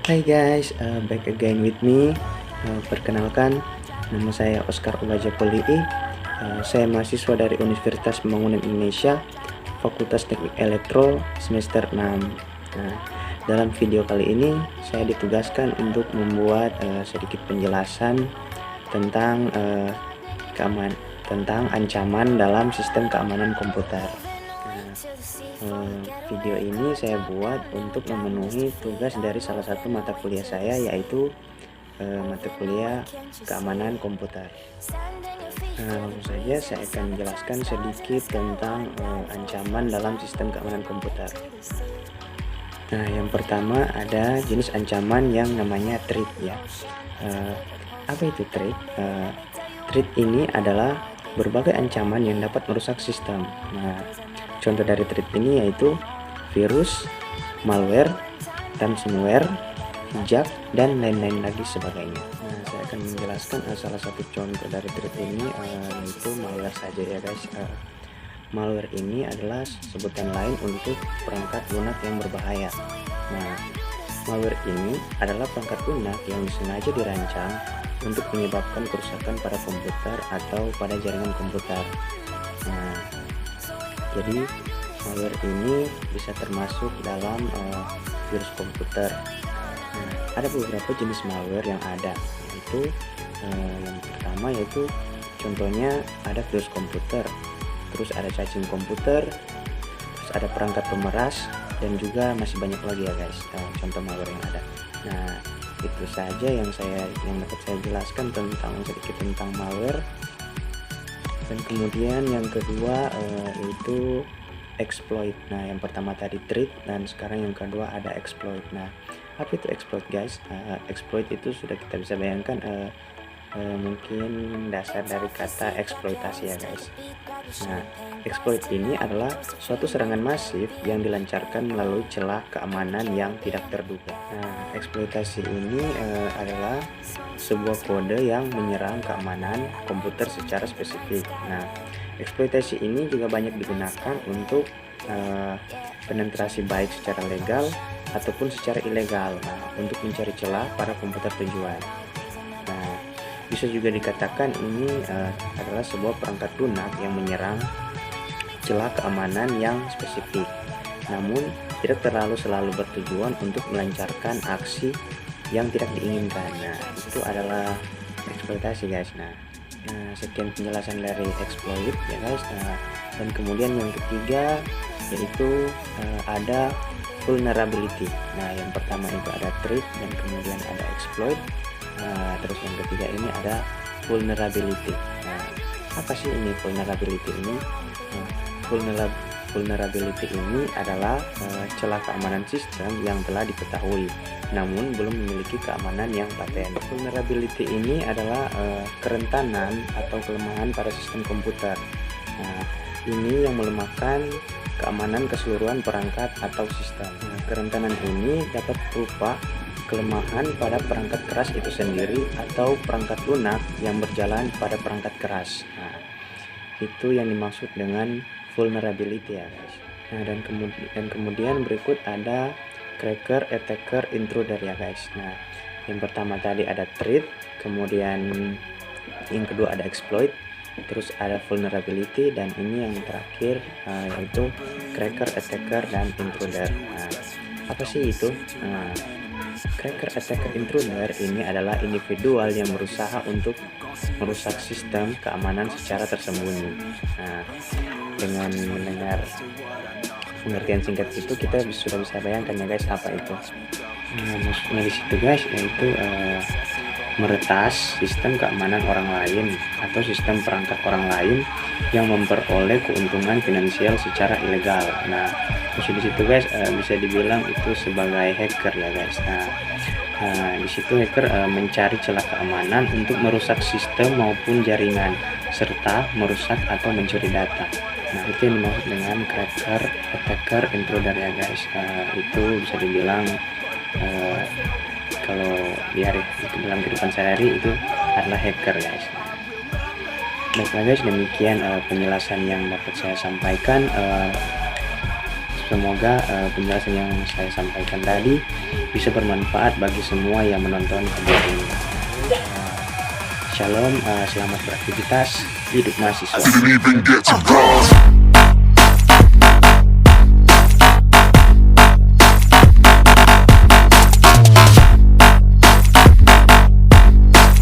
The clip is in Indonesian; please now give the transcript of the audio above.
Hai guys, back again with me. Perkenalkan, nama saya Oscar Ubaja Polii. Saya mahasiswa dari Universitas Pembangunan Indonesia, Fakultas Teknik Elektro, semester 6. Nah, dalam video kali ini saya ditugaskan untuk membuat sedikit penjelasan tentang tentang ancaman dalam sistem keamanan komputer. Video ini saya buat untuk memenuhi tugas dari salah satu mata kuliah saya, yaitu mata kuliah keamanan komputer. Langsung saja saya akan menjelaskan sedikit tentang ancaman dalam sistem keamanan komputer. Nah, yang pertama ada jenis ancaman yang namanya threat ya. Apa itu threat? Threat ini adalah berbagai ancaman yang dapat merusak sistem. Nah, contoh dari threat ini yaitu virus, malware, ransomware, hijack, dan lain-lain lagi sebagainya. Nah, saya akan menjelaskan salah satu contoh dari threat ini, yaitu malware saja ya guys. Malware ini adalah sebutan lain untuk perangkat lunak yang berbahaya. Nah, malware ini adalah perangkat lunak yang sengaja dirancang untuk menyebabkan kerusakan pada komputer atau pada jaringan komputer. Nah, jadi malware ini bisa termasuk dalam virus komputer. Nah, ada beberapa jenis malware yang ada, yaitu yang pertama yaitu contohnya ada virus komputer, terus ada cacing komputer, terus ada perangkat pemeras, dan juga masih banyak lagi ya guys contoh malware yang ada. Nah, itu saja yang dapat saya jelaskan sedikit tentang malware. Dan kemudian yang kedua yaitu exploit. Nah, yang pertama tadi threat, dan sekarang yang kedua ada exploit. Nah, apa itu exploit guys? Exploit itu sudah kita bisa bayangkan mungkin dasar dari kata eksploitasi ya guys. Nah, exploit ini adalah suatu serangan masif yang dilancarkan melalui celah keamanan yang tidak terduga. Nah, eksploitasi ini adalah sebuah kode yang menyerang keamanan komputer secara spesifik. Nah, eksploitasi ini juga banyak digunakan untuk penetrasi baik secara legal ataupun secara ilegal, untuk mencari celah pada komputer tujuan. Nah, bisa juga dikatakan ini adalah sebuah perangkat lunak yang menyerang celah keamanan yang spesifik, namun tidak selalu bertujuan untuk melancarkan aksi yang tidak diinginkan. Nah, itu adalah eksploitasi guys. Nah, sekian penjelasan dari exploit ya guys. Dan kemudian yang ketiga yaitu ada vulnerability. Nah, yang pertama itu ada threat, dan kemudian ada exploit. Terus yang ketiga ini ada vulnerability. Nah, apa sih ini vulnerability ini? Vulnerability ini adalah celah keamanan sistem yang telah diketahui namun belum memiliki keamanan yang paten. Vulnerability ini adalah kerentanan atau kelemahan pada sistem komputer. Nah, ini yang melemahkan keamanan keseluruhan perangkat atau sistem. Nah, kerentanan ini dapat berupa kelemahan pada perangkat keras itu sendiri atau perangkat lunak yang berjalan pada perangkat keras. Nah, itu yang dimaksud dengan vulnerability ya guys. Nah, dan kemudian berikut ada cracker, attacker, intruder ya guys. Nah, yang pertama tadi ada threat, kemudian yang kedua ada exploit, terus ada vulnerability, dan ini yang terakhir yaitu cracker, attacker, dan intruder. Nah, apa sih itu? Cracker, attacker, intruder ini adalah individual yang berusaha untuk merusak sistem keamanan secara tersembunyi. Nah, dengan mendengar pengertian singkat itu kita sudah bisa bayangkan ya guys apa itu. Maksudnya di situ guys yaitu meretas sistem keamanan orang lain atau sistem perangkat orang lain yang memperoleh keuntungan finansial secara ilegal. Nah, di situ guys bisa dibilang itu sebagai hacker ya guys. Nah, di situ hacker mencari celah keamanan untuk merusak sistem maupun jaringan serta merusak atau mencuri data. Nah, itu yang dimaksud dengan cracker, attacker, intruder ya guys. Itu bisa dibilang kalau dalam kehidupan sehari-hari itu adalah hacker guys. Baiklah guys, demikian penjelasan yang dapat saya sampaikan. Semoga penjelasan yang saya sampaikan tadi bisa bermanfaat bagi semua yang menonton video ini. Shalom, selamat beraktivitas, hidup mahasiswa.